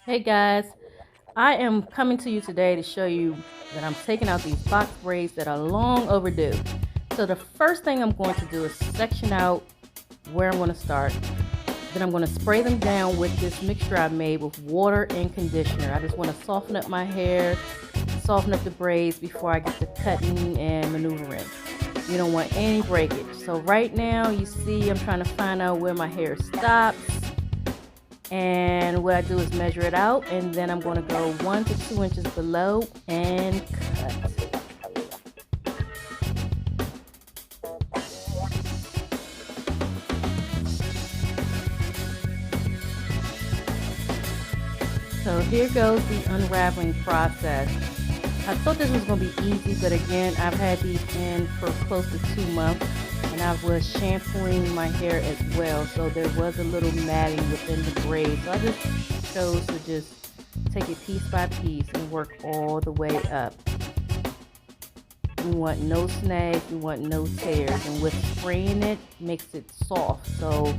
Hey guys, I am coming to you today to show you that I'm taking out these box braids that are long overdue. So the first thing I'm going to do is section out where I'm going to start. Then I'm going to spray them down with this mixture I made with water and conditioner. I just want to soften up my hair, soften up the braids before I get to cutting and maneuvering. You don't want any breakage. So right now you see I'm trying to find out where my hair stops. And what I do is measure it out, and then I'm going to go 1 to 2 inches below and cut. So here goes the unraveling process. I thought this was going to be easy, but again, I've had these in for close to 2 months, and I was shampooing my hair as well, so there was a little matting within the braid. So I just chose to just take it piece by piece and work all the way up. You want no snags, you want no tears, and with spraying it makes it soft, so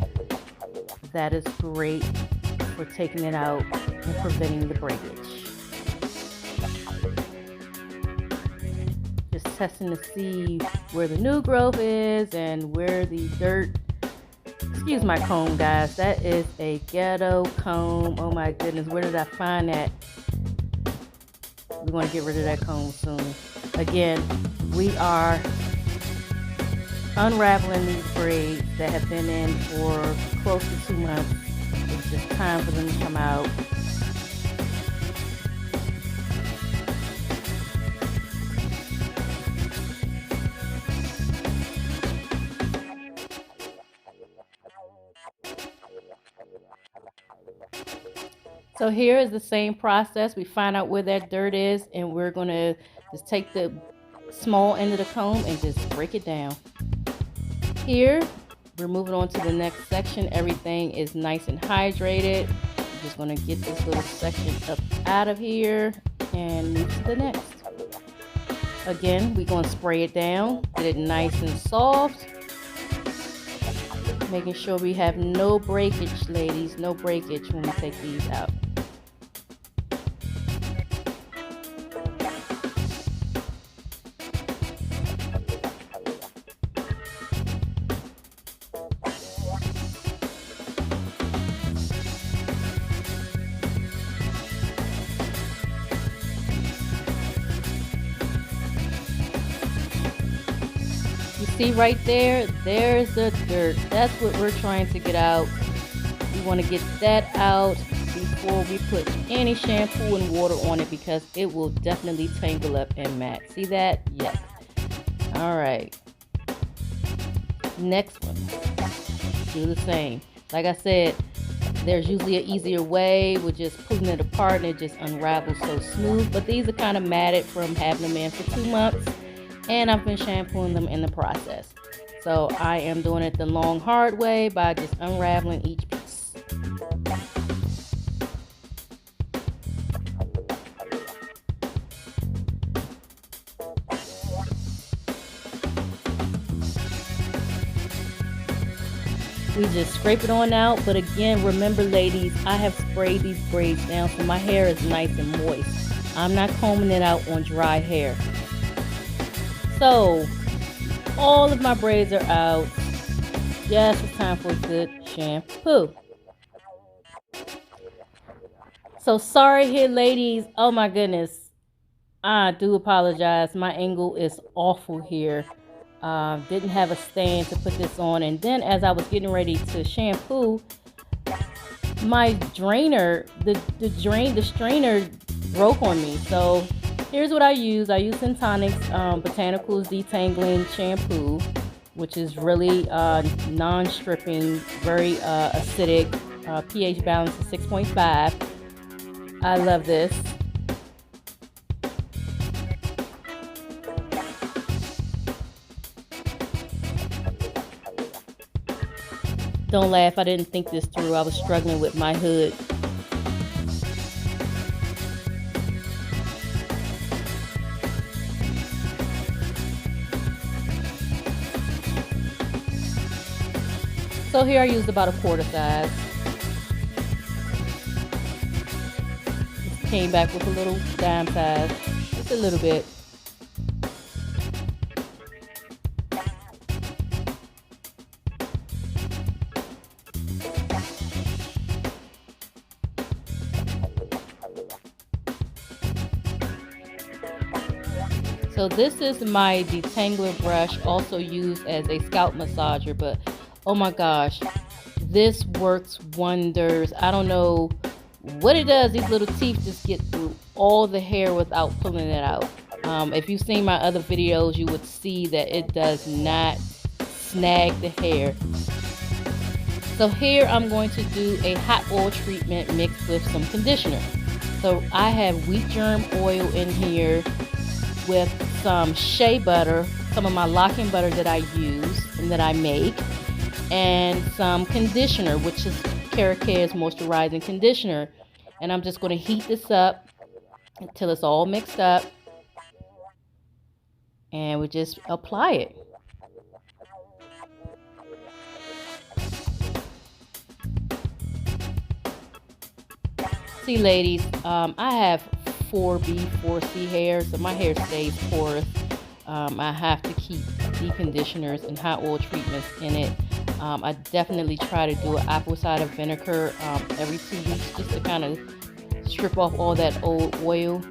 that is great for taking it out and preventing the breakage. Just testing to see where the new growth is and where the dirt. Excuse my comb, guys. That is a ghetto comb. Oh my goodness, where did I find that? We're going to get rid of that comb soon. Again, we are unraveling these braids that have been in for close to 2 months. It's just time for them to come out. So here is the same process. We find out where that dirt is, and we're going to just take the small end of the comb and just break it down. Here, we're moving on to the next section. Everything is nice and hydrated. I'm just going to get this little section up out of here and move to the next. Again, we're going to spray it down, get it nice and soft. Making sure we have no breakage, ladies, no breakage when we take these out. See right there, there's the dirt. That's what we're trying to get out. We want to get that out before we put any shampoo and water on it, because it will definitely tangle up and mat. See that? Yes. All right. Next one. Do the same. Like I said, there's usually an easier way with just pulling it apart and it just unravels so smooth. But these are kind of matted from having them in for 2 months. And I've been shampooing them in the process. So I am doing it the long hard way by just unraveling each piece. We just scrape it on out, but again, remember ladies, I have sprayed these braids down so my hair is nice and moist. I'm not combing it out on dry hair. So, all of my braids are out. Yes, it's time for a good shampoo. So, sorry here, ladies. Oh my goodness. I do apologize. My angle is awful here. Didn't have a stand to put this on. And then as I was getting ready to shampoo, my drainer, the strainer broke on me. So, here's what I use. I use Syntonics Botanical's Detangling Shampoo, which is really non-stripping, very acidic, pH balance is 6.5. I love this. Don't laugh, I didn't think this through. I was struggling with my hood. So here I used about a quarter size. came back with a little dime size, just a little bit. So this is my detangler brush, also used as a scalp massager, but oh my gosh, this works wonders. I don't know what it does. These little teeth just get through all the hair without pulling it out. If you've seen my other videos, you would see that it does not snag the hair. So here I'm going to do a hot oil treatment mixed with some conditioner. So I have wheat germ oil in here with some shea butter, some of my Loc-in butter that I use and that I make, and some conditioner, which is Keracare's moisturizing conditioner. And I'm just going to heat this up until it's all mixed up, and we just apply it. See, ladies, I have 4B, 4C hair, so my hair stays porous. I have to keep deep conditioners and hot oil treatments in it. I definitely try to do an apple cider vinegar every 2 weeks just to kind of strip off all that old oil.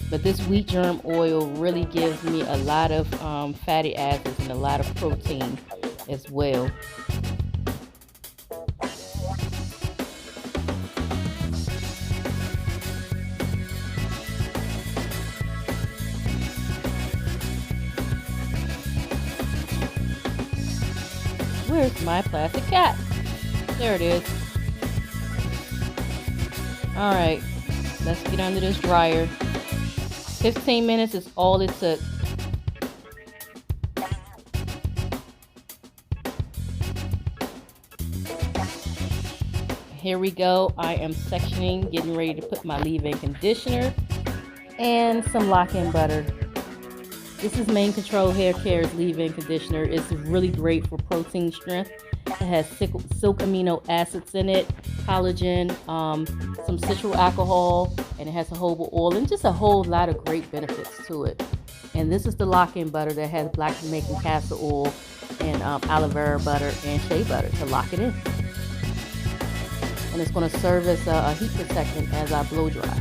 But this wheat germ oil really gives me a lot of fatty acids and a lot of protein as well. Where's my plastic cap? There it is. Alright, let's get under this dryer. 15 minutes is all it took. Here we go. I am sectioning, getting ready to put my leave-in conditioner and some Loc-in butter. This is Mane Control Hair Care's leave-in conditioner. It's really great for protein strength. It has silk amino acids in it, collagen, some citral alcohol, and it has jojoba oil, and just a whole lot of great benefits to it. And this is the Loc-in butter that has black Jamaican castor oil and aloe vera butter and shea butter to lock it in. And it's going to serve as a heat protectant as I blow dry.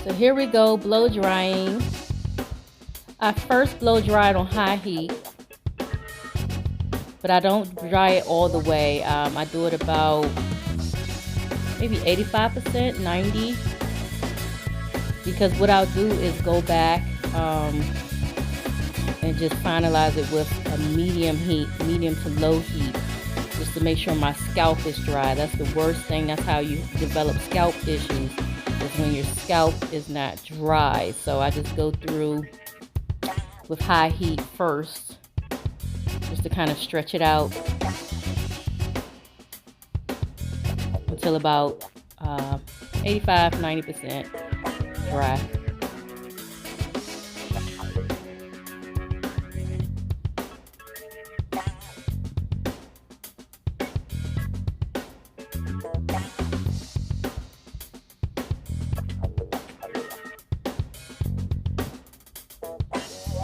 So here we go, blow drying. I first blow dry it on high heat, but I don't dry it all the way. I do it about maybe 85%, 90%, because what I'll do is go back and just finalize it with a medium heat, medium to low heat, just to make sure my scalp is dry. That's the worst thing. That's how you develop scalp issues, is when your scalp is not dry. So I just go through with high heat first, just to kind of stretch it out until about 85-90% dry.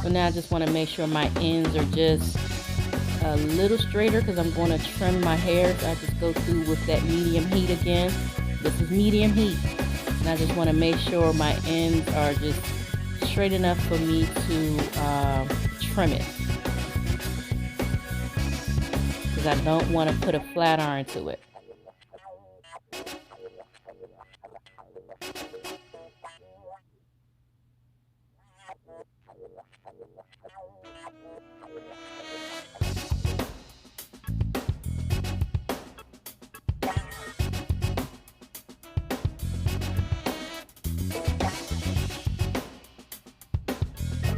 So now I just want to make sure my ends are just a little straighter, because I'm going to trim my hair. So I just go through with that medium heat again. This is medium heat, and I just want to make sure my ends are just straight enough for me to trim it, because because I don't want to put a flat iron to it.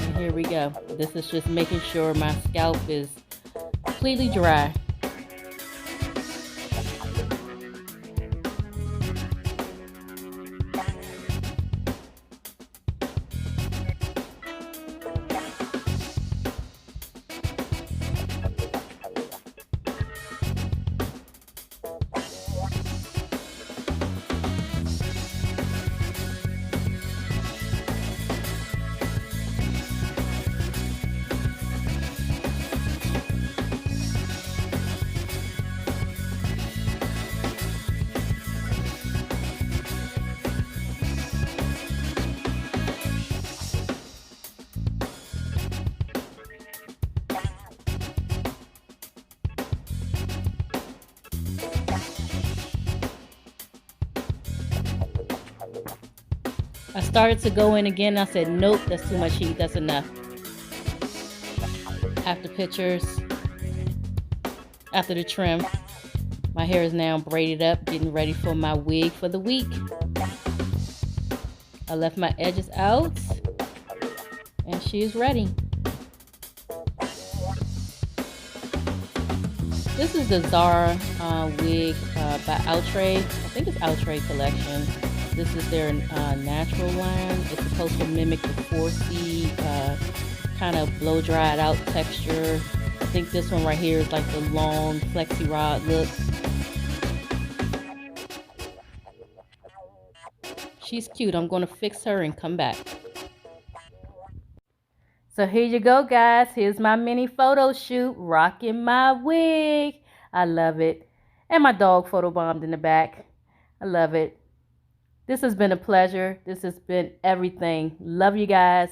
And here we go. This is just making sure my scalp is completely dry. I started to go in again. I said, nope, that's too much heat. That's enough. After pictures, after the trim, my hair is now braided up, getting ready for my wig for the week. I left my edges out, and she is ready. This is the Zara wig by Outre. I think it's Outre collection. This is their natural line. It's supposed to mimic the 4C kind of blow dried out texture. I think this one right here is like the long flexi rod look. She's cute. I'm going to fix her and come back. So here you go, guys. Here's my mini photo shoot, rocking my wig. I love it. And my dog photobombed in the back. I love it. This has been a pleasure. This has been everything. Love you guys.